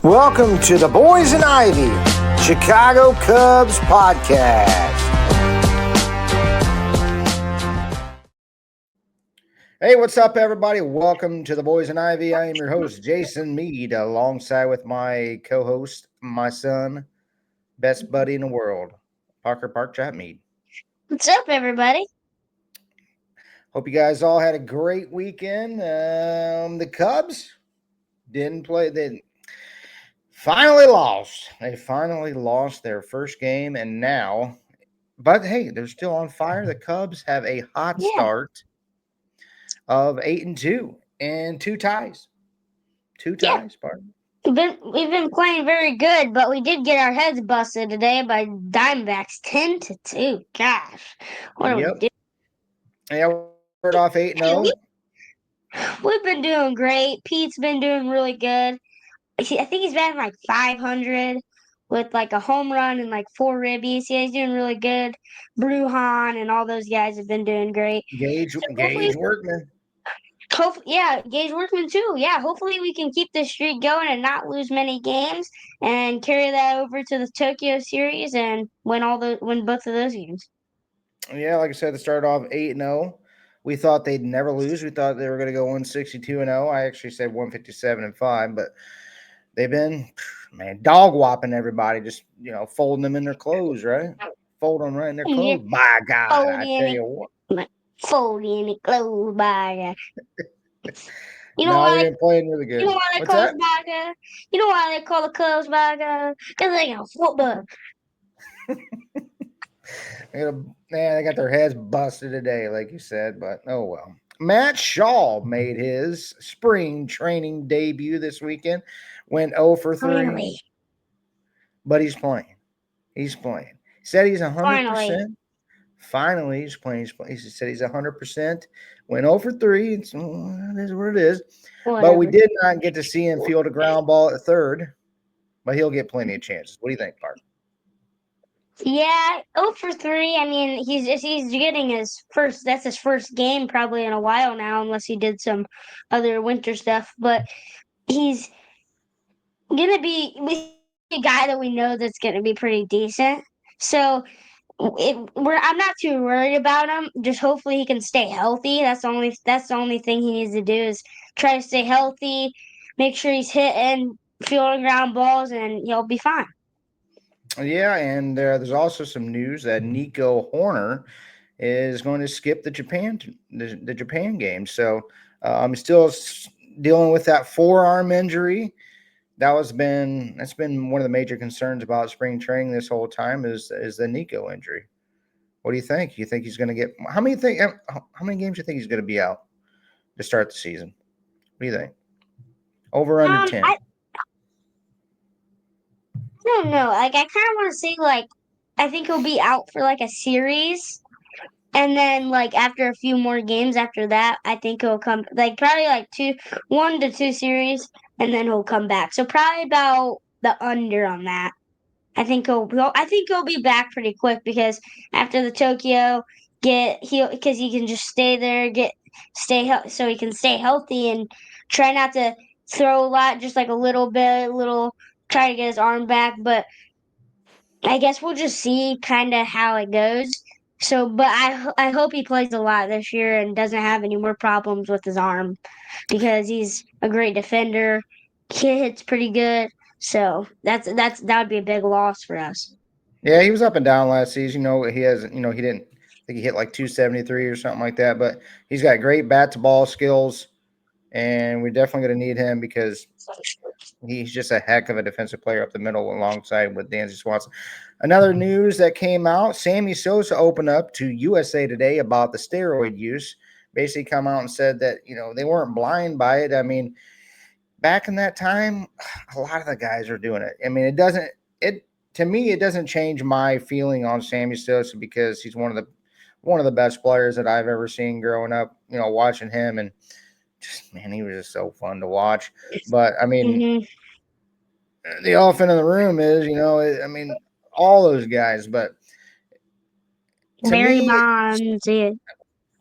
Welcome to the Boys and Ivy Chicago Cubs podcast. Hey, what's up, everybody? Welcome to the Boys and Ivy. I am your host, Jason Mead, alongside with my co-host, my son, best buddy in the world, Parker Park Chat Mead. What's up, everybody? Hope you guys all had a great weekend. The Cubs didn't play. They finally lost. They finally lost their first game, and now, but hey, they're still on fire. The Cubs have a hot start of 8-2 and two ties. Pardon. We've been playing very good, but we did get our heads busted today by Diamondbacks 10-2. Gosh, what are we doing? Yeah, we started off 8-0. We've been doing great. Pete's been doing really good. I think he's batting like 500 with like a home run and like 4 ribbies. Yeah, he's doing really good. Bruhan and all those guys have been doing great. Gage Workman. Gage Workman too. Yeah, hopefully we can keep this streak going and not lose many games and carry that over to the Tokyo series and win both of those games. Yeah, like I said, they started off 8-0. We thought they'd never lose. We thought they were going to go 162-0. I actually said 157-5, but they've been, dog whopping everybody, just, folding them in their clothes, right? Folding them right in their clothes. Yeah. By God, I tell you what. Folding in the clothes, by God. You know why they've been playing really good. You know why they call us by God? You know why they call the Cubs by God? Because they got football. They got their heads busted today, like you said, but oh well. Matt Shaw made his spring training debut this weekend. Went 0 for 3. Finally. But he's playing. He said he's 100%. Finally, he's playing. He said he's 100%. Went 0 for 3. It is what it is. Whatever. But we did not get to see him field a ground ball at third. But he'll get plenty of chances. What do you think, Park? Yeah, 0 for 3. I mean, he's getting that's his first game probably in a while now, unless he did some other winter stuff. But he's gonna be a guy that we know that's gonna be pretty decent. So I'm not too worried about him. Just hopefully he can stay healthy. That's the only thing he needs to do is try to stay healthy, make sure he's hitting, fielding ground balls, and he'll be fine. Yeah, and there's also some news that Nico Horner is going to skip the Japan game. So I'm still dealing with that forearm injury. That's been one of the major concerns about spring training this whole time is the Nico injury. What do you think? You think he's going to get how many games do you think he's going to be out to start the season? What do you think? Over under 10. I don't know. Like, I kind of want to say, like, I think he'll be out for, like, a series. And then, like, after a few more games after that, I think he'll come, like, probably, like, 1 to 2 series, and then he'll come back. So, probably about the under on that. I think he'll be back pretty quick because after the Tokyo, because he can just stay there, so he can stay healthy and try not to throw a lot, just like a little bit, try to get his arm back. But I guess we'll just see kind of how it goes. So, but I hope he plays a lot this year and doesn't have any more problems with his arm because he's a great defender. He hits pretty good. So that would be a big loss for us. Yeah, he was up and down last season. He didn't I think he hit like 273 or something like that, but he's got great bat to ball skills, and we're definitely going to need him because he's just a heck of a defensive player up the middle alongside with Dansby Swanson. Another news that came out, Sammy Sosa opened up to USA Today about the steroid use. Basically come out and said that, they weren't blind by it. I mean, back in that time, a lot of the guys are doing it. I mean, to me, it doesn't change my feeling on Sammy Sosa because he's one of the best players that I've ever seen growing up, watching him, and just, man, he was just so fun to watch. But I mean, the elephant in the room is, all those guys, but Barry Bonds,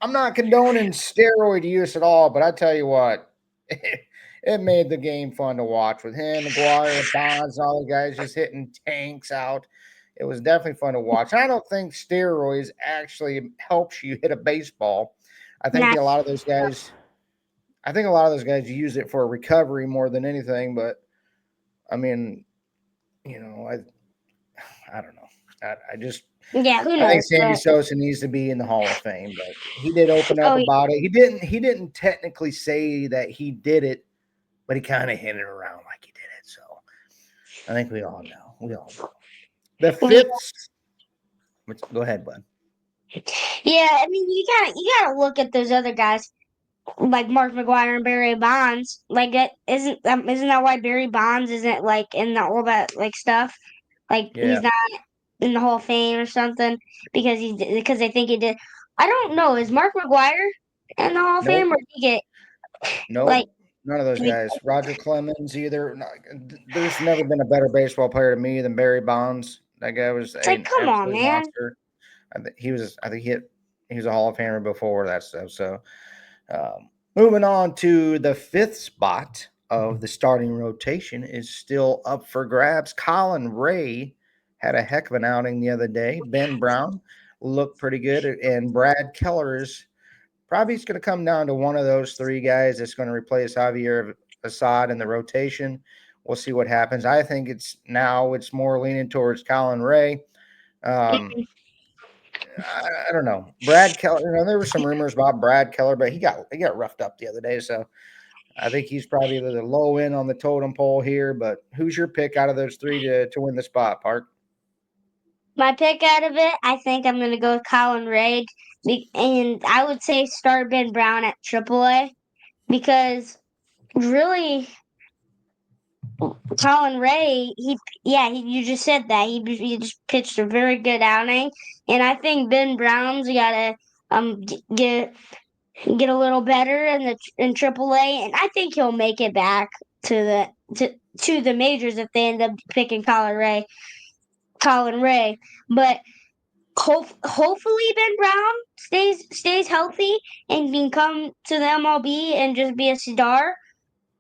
I'm not condoning steroid use at all, but I tell you what, it made the game fun to watch with him, McGuire, Bonds, all the guys just hitting tanks out. It was definitely fun to watch. I don't think steroids actually helps you hit a baseball. I think Nah, a lot of those guys, I think a lot of those guys use it for recovery more than anything. But I mean, you know, I don't know. I just yeah, who I think knows? Sammy But Sosa needs to be in the Hall of Fame, but he did open up oh yeah, about it. He didn't technically say that he did it, but he kind of hinted around like he did it. So I think we all know. We all know. The yeah, fifth. Go ahead, bud. yeah. I mean, you gotta look at those other guys like Mark McGuire and Barry Bonds. Like that isn't that why Barry Bonds isn't like in the all that like stuff? Like Yeah. he's not in the Hall of Fame or something because they think he did. I don't know. Is Mark McGuire in the Hall of Fame Nope. or did he get like? Nope. None of those Like, guys. Roger Clemens either. No, there's never been a better baseball player to me than Barry Bonds. That guy was an come on, absolute man. monster. He was. I think he was a Hall of Famer before that stuff. So moving on to the fifth spot of the starting rotation is still up for grabs. Colin Ray had a heck of an outing the other day. Ben Brown looked pretty good, and Brad Keller is probably going to come down to one of those three guys that's going to replace Javier Assad in the rotation. We'll see what happens. I think it's more leaning towards Colin Ray. Um, I don't know. Brad Keller, there were some rumors about Brad Keller, but he got roughed up the other day. So I think he's probably the low end on the totem pole here. But who's your pick out of those three to win the spot, Park? My pick out of it, I think I'm gonna go with Colin Ray, and I would say start Ben Brown at AAA because really Colin Ray, you just said that he just pitched a very good outing, and I think Ben Brown's gotta get a little better in AAA, and I think he'll make it back to to the majors if they end up picking Colin Ray, but. Hopefully Ben Brown stays healthy and can come to the MLB and just be a star.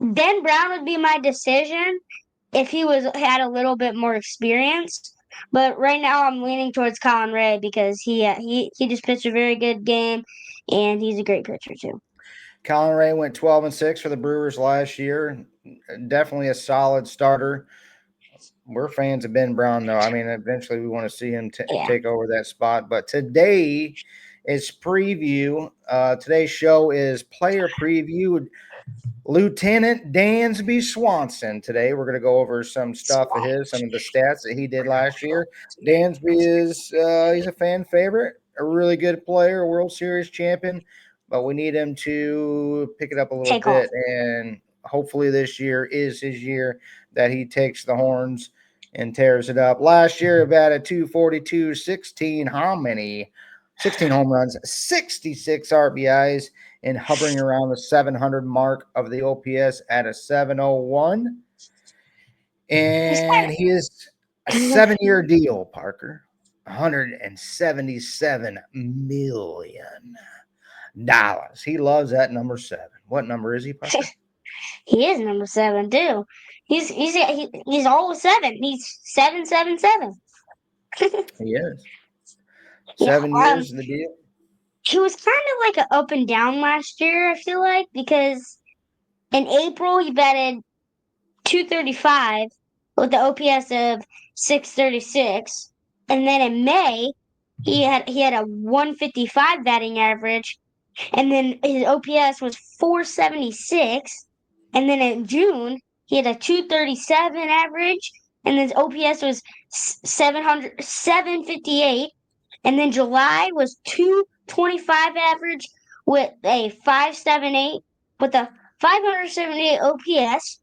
Ben Brown would be my decision if he was had a little bit more experience. But right now, I'm leaning towards Colin Ray because he just pitched a very good game, and he's a great pitcher too. Colin Ray went 12-6 for the Brewers last year. Definitely a solid starter. We're fans of Ben Brown, though. I mean, eventually we want to see him Yeah, take over that spot. But today is preview. Today's show is player preview. Lieutenant Dansby Swanson. Today, we're going to go over some stuff of his, some of the stats that he did last year. Dansby is he's a fan favorite, a really good player, a World Series champion, but we need him to pick it up a little take off. bit, and hopefully this year is his year that he takes the horns and tears it up. Last year, he batted 242, 16. How many? 16 home runs, 66 RBIs, and hovering around the 700 mark of the OPS at a 701. He's And he is a kind of 7-year deal, Parker. $177 million. He loves that number 7. What number is he, Parker? he is number 7 too. He's always 7. He's 777. He is. Yeah. 7 years of the deal. He was kind of like an up and down last year, I feel like, because in April he batted 235 with the OPS of 636, and then in May he had a 155 batting average, and then his OPS was 476, and then in June he had a 237 average, and his OPS was 758, and then July was 225 average with a 578 with a 578 OPS.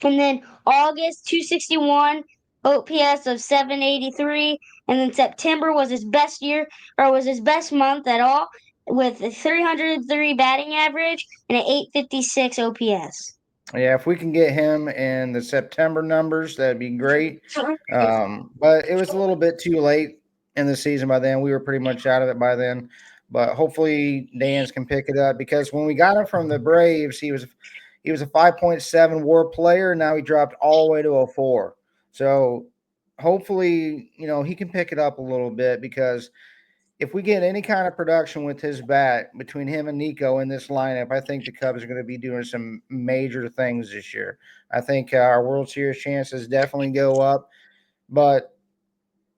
And then August 261 OPS of 783. And then September was his best year or was his best month at all with a 303 batting average and an 856 OPS. Yeah, if we can get him in the September numbers, that'd be great. But it was a little bit too late in the season by then. We were pretty much out of it by then. But hopefully Dan's can pick it up because when we got him from the Braves, He was a 5.7 WAR player. Now he dropped all the way to a 4. So hopefully, he can pick it up a little bit because if we get any kind of production with his bat between him and Nico in this lineup, I think the Cubs are going to be doing some major things this year. I think our World Series chances definitely go up. But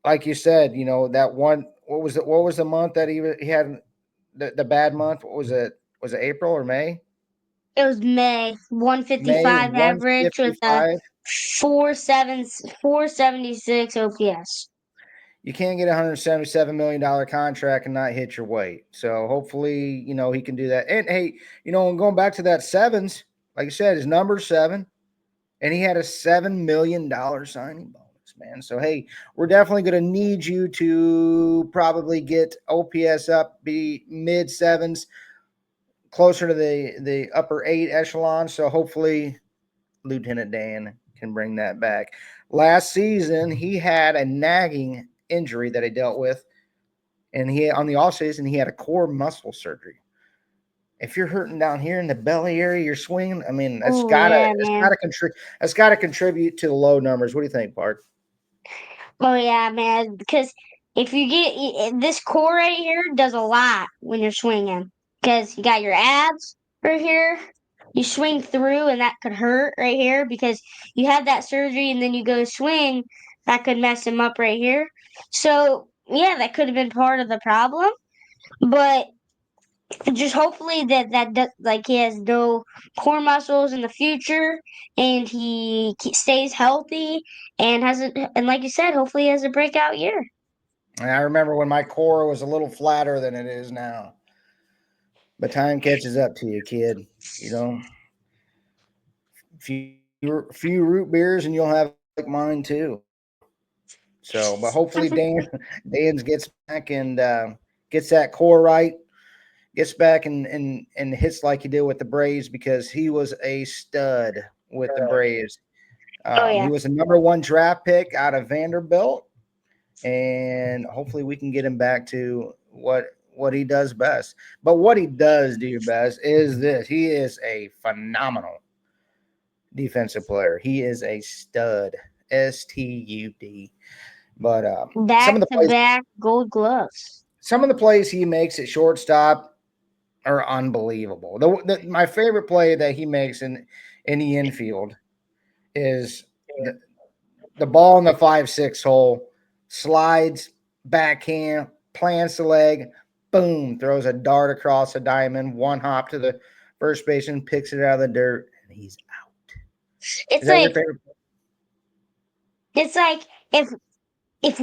like you said, that one, what was the month that he had the bad month? What was it? Was it April or May? It was May May 155 average with a 155. 476 OPS. You can't get a $177 million contract and not hit your weight. So hopefully, he can do that. And hey, and going back to that sevens, like I said, his number's 7, and he had a $7 million signing bonus, man. So hey, we're definitely going to need you to probably get OPS up, be mid sevens, closer to the upper 8 echelon. So hopefully, Lieutenant Dan can bring that back. Last season, he had a nagging injury that he dealt with, and he on the off season he had a core muscle surgery. If you're hurting down here in the belly area, you're swinging. I mean, Oh yeah, man. That's gotta contribute to the low numbers. What do you think, Bart? Oh yeah, man. Because if you get this core right here does a lot when you're swinging. Because you got your abs right here. You swing through, and that could hurt right here because you had that surgery, and then you go swing. That could mess him up right here. So yeah, that could have been part of the problem. But just hopefully like he has no core muscles in the future, and stays healthy and and like you said, hopefully he has a breakout year. And I remember when my core was a little flatter than it is now. But time catches up to you, kid. Few root beers and you'll have like mine too. So, but hopefully Dan's gets back and gets that core right, gets back and hits like he did with the Braves because he was a stud with the Braves. Oh He yeah. was a number 1 draft pick out of Vanderbilt, and hopefully we can get him back to what he does best. But what he does do best is this: he is a phenomenal defensive player. He is a stud, STUD. But Back to back gold gloves. some of the plays he makes at shortstop are unbelievable. My favorite play that he makes in the infield is the ball in the 5-6 hole, slides, backhand, plants the leg, boom, throws a dart across a diamond, one hop to the first baseman, picks it out of the dirt, and he's out. It's Is that your like favorite play? it's like if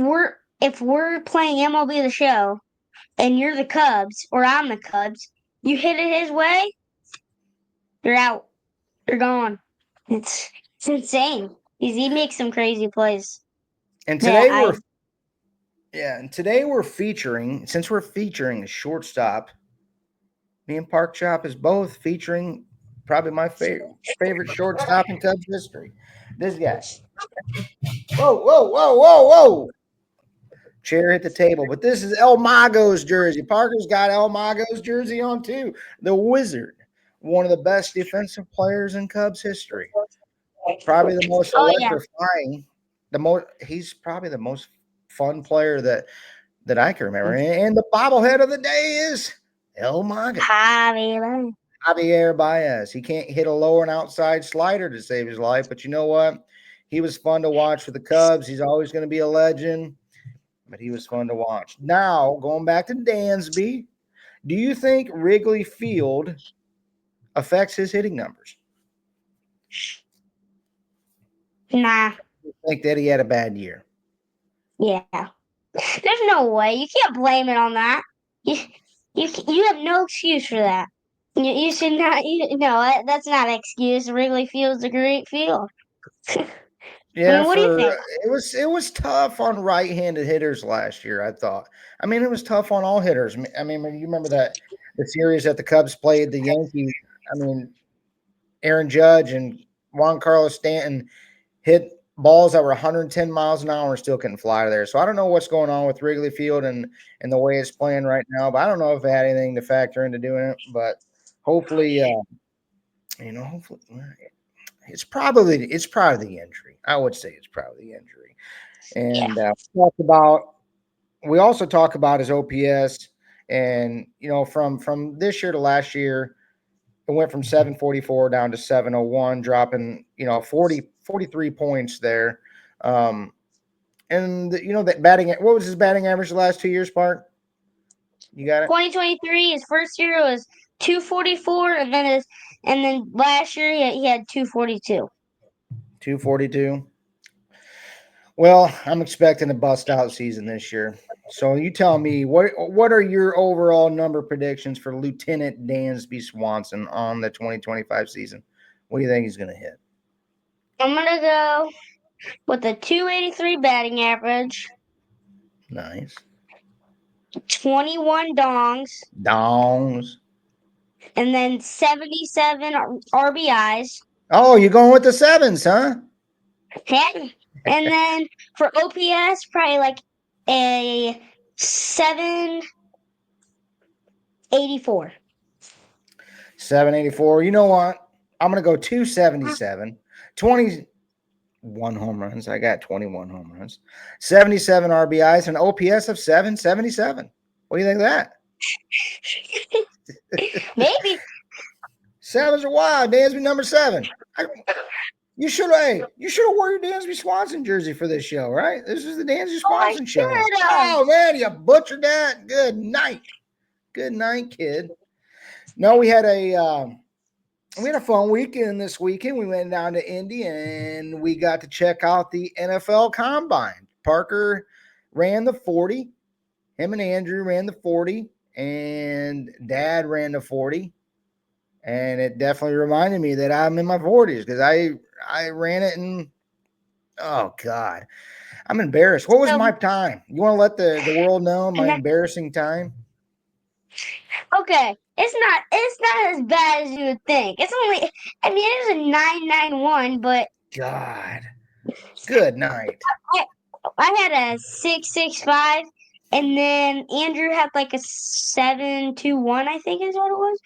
we're playing MLB the Show and you're the Cubs or I'm the Cubs, you hit it his way, you're out. You're gone. It's insane. He makes some crazy plays And that today I we're featuring, since we're featuring a shortstop, me and Park Chop is both featuring probably my favorite shortstop in Cubs history. This guy. Whoa, whoa, whoa, whoa, whoa. Chair hit the table. But this is El Mago's jersey. Parker's got El Mago's jersey on too. The Wizard, one of the best defensive players in Cubs history. Probably the most oh yeah. electrifying. He's probably the most fun player that I can remember. And the bobblehead of the day is El Mago. Javier. Javier Baez. He can't hit a lower and outside slider to save his life, but you know what? He was fun to watch for the Cubs. He's always going to be a legend, but he was fun to watch. Now, going back to Dansby, do you think Wrigley Field affects his hitting numbers? Nah. I think that he had a bad year. Yeah. There's no way. You can't blame it on that. You you have no excuse for that. You should not. That's not an excuse. Wrigley Field's a great field. I Yeah, mean, what do you for think? it was tough on right-handed hitters last year, I thought. I mean, it was tough on all hitters. I mean, you remember that the series that the Cubs played the Yankees. I mean, Aaron Judge and Juan Carlos Stanton hit balls that were 110 miles an hour and still couldn't fly there. So I don't know what's going on with Wrigley Field and the way it's playing right now. But I don't know if it had anything to factor into doing it. But hopefully, Hopefully it's probably the injury. I would say it's probably the injury. Yeah. And we also talk about his OPS, and from this year to last year, it went from 744 down to 701, dropping 43 points there. Um, and that batting, what was his batting average the last 2 years, Spark? You got it? 2023, his first year was 244, and then last year he had 242. 242. Well, I'm expecting a bust out season this year. So you tell me, what are your overall number predictions for Lieutenant Dansby Swanson on the 2025 season? What do you think he's going to hit? I'm gonna go with a 283 batting average, Nice. 21 dongs, Dongs. and then 77 RBIs. Oh, you're going with the sevens, huh? And then for OPS, probably like a 784. 784. You know what? I'm going to go 277. 21 home runs. I got 21 home runs. 77 RBIs and OPS of 777. What do you think of that? Maybe. Sevens are wild. Dansby number 7. You should have wore your Dansby Swanson jersey for this show, right? This is the Dansby Swanson show. Oh man, you butchered that. Good night, kid. No, we had a fun weekend this weekend. We went down to Indy and we got to check out the NFL Combine. Parker ran the 40. Him and Andrew ran the 40, and Dad ran the 40. And it definitely reminded me that I'm in my 40s because I ran it in, oh God, I'm embarrassed. What was my time? You want to let the world know my embarrassing time? Okay, it's not as bad as you would think. It's only, I mean, it was a 991, but God, good night. I had a 665, and then Andrew had like a 721, I think is what it was,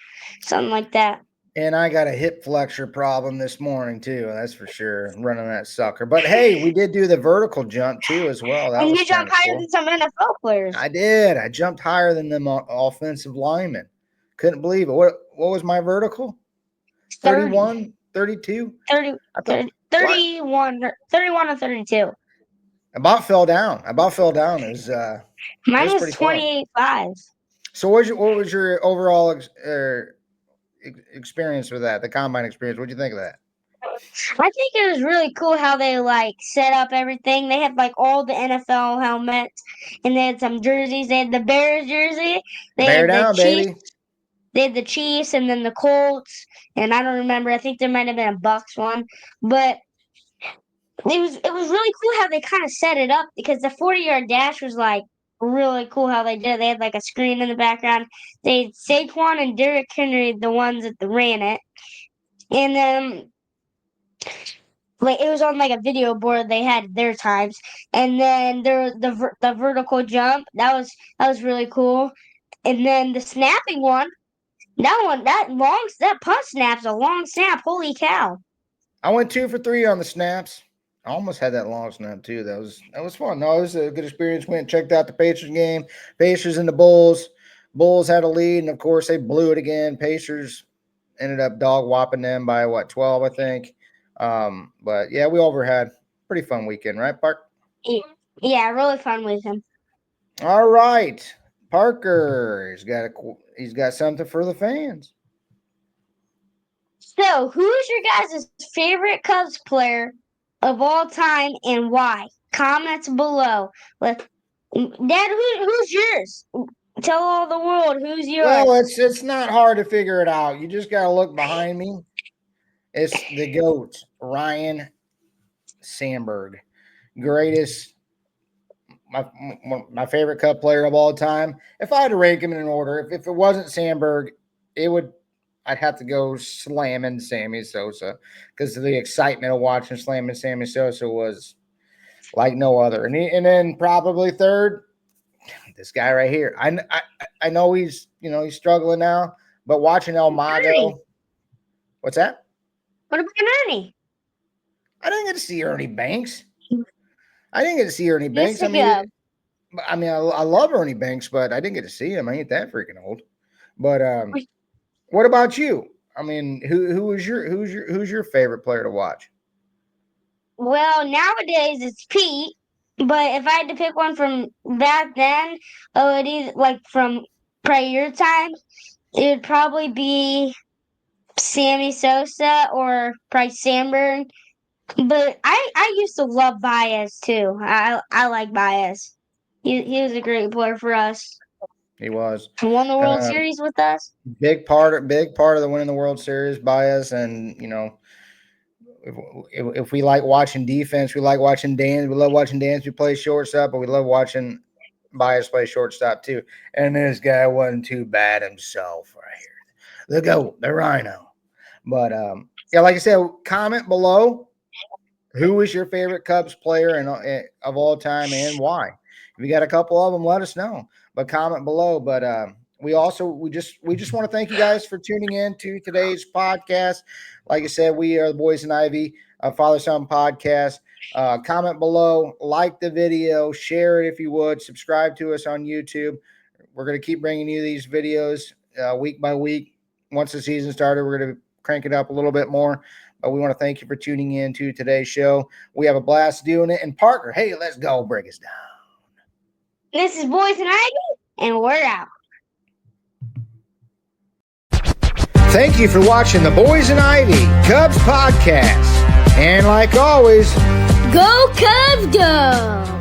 something like that. And I got a hip flexor problem this morning too. That's for sure. Running that sucker. But hey, we did do the vertical jump too as well. That And was you jumped higher cool. than some NFL players. I did. I jumped higher than them offensive linemen. Couldn't believe it. What was my vertical? 31, 32? 30, I thought 31, 31 or 32. About fell down. It was Mine was pretty fun. 28.5. So what was your overall experience with that? The combine experience. What did you think of that? I think it was really cool how they like set up everything. They had like all the NFL helmets, and they had some jerseys. They had the Bears jersey. They Bear had the down, Chiefs. baby. They had the Chiefs, and then the Colts. And I don't remember. I think there might have been a Bucks one, but it was really cool how they kind of set it up because the 40-yard dash was like really cool how they did it. They had like a screen in the background. They had Saquon and Derrick Henry, the ones that ran it, and then like it was on like a video board. They had their times, and then there the vertical jump that was really cool, and then the snapping one. That punt snap's a long snap. Holy cow! I went 2 for 3 on the snaps. I almost had that long snap too. That was fun. No, it was a good experience. Went and checked out the Pacers game. Pacers and the Bulls. Bulls had a lead, and of course they blew it again. Pacers ended up dog whopping them by 12, I think. But yeah, we over had pretty fun weekend, right, Park? Yeah, really fun with him. All right, Parker. He's got something for the fans. So, who's your guys' favorite Cubs player of all time and why? Comments below. Dad, who's yours? Tell all the world who's yours. Well, it's not hard to figure it out. You just got to look behind me. It's the GOAT, Ryan Sandberg, greatest, my favorite Cub player of all time. If I had to rank him in an order, if it wasn't Sandberg, I'd have to go slamming Sammy Sosa because the excitement of watching slamming Sammy Sosa was like no other. And then probably third, this guy right here. I know he's struggling now, but watching El Mago, what's that? What about Ernie? I didn't get to see Ernie Banks. I didn't get to see Ernie Yes, Banks. to go. I love Ernie Banks, but I didn't get to see him. I ain't that freaking old. But what about you? I mean, who's your favorite player to watch? Well, nowadays it's Pete, but if I had to pick one from back then, oh, it is like from prior time, it would probably be Sammy Sosa or probably Sanborn. But I used to love Baez too. I like Baez. He was a great player for us. He was He won the World um, Series with us. big part of the winning the World Series by us, and if we like watching defense, we like watching Dan. We love watching Dansby play shortstop, but we love watching Bias play shortstop too. And this guy wasn't too bad himself right here. The GOAT, the Rhino. But yeah, like I said, comment below who is your favorite Cubs player of all time and why. If you got a couple of them, let us know. But comment below. But we just want to thank you guys for tuning in to today's podcast. Like I said, we are the Boys and Ivy Father Son podcast. Comment below, like the video, share it if you would, subscribe to us on YouTube. We're going to keep bringing you these videos week by week. Once the season started, we're going to crank it up a little bit more. But we want to thank you for tuning in to today's show. We have a blast doing it. And Parker, hey, let's go break us down. This is Boys and Ivy, and we're out. Thank you for watching the Boys and Ivy Cubs podcast. And like always, Go Cubs, go!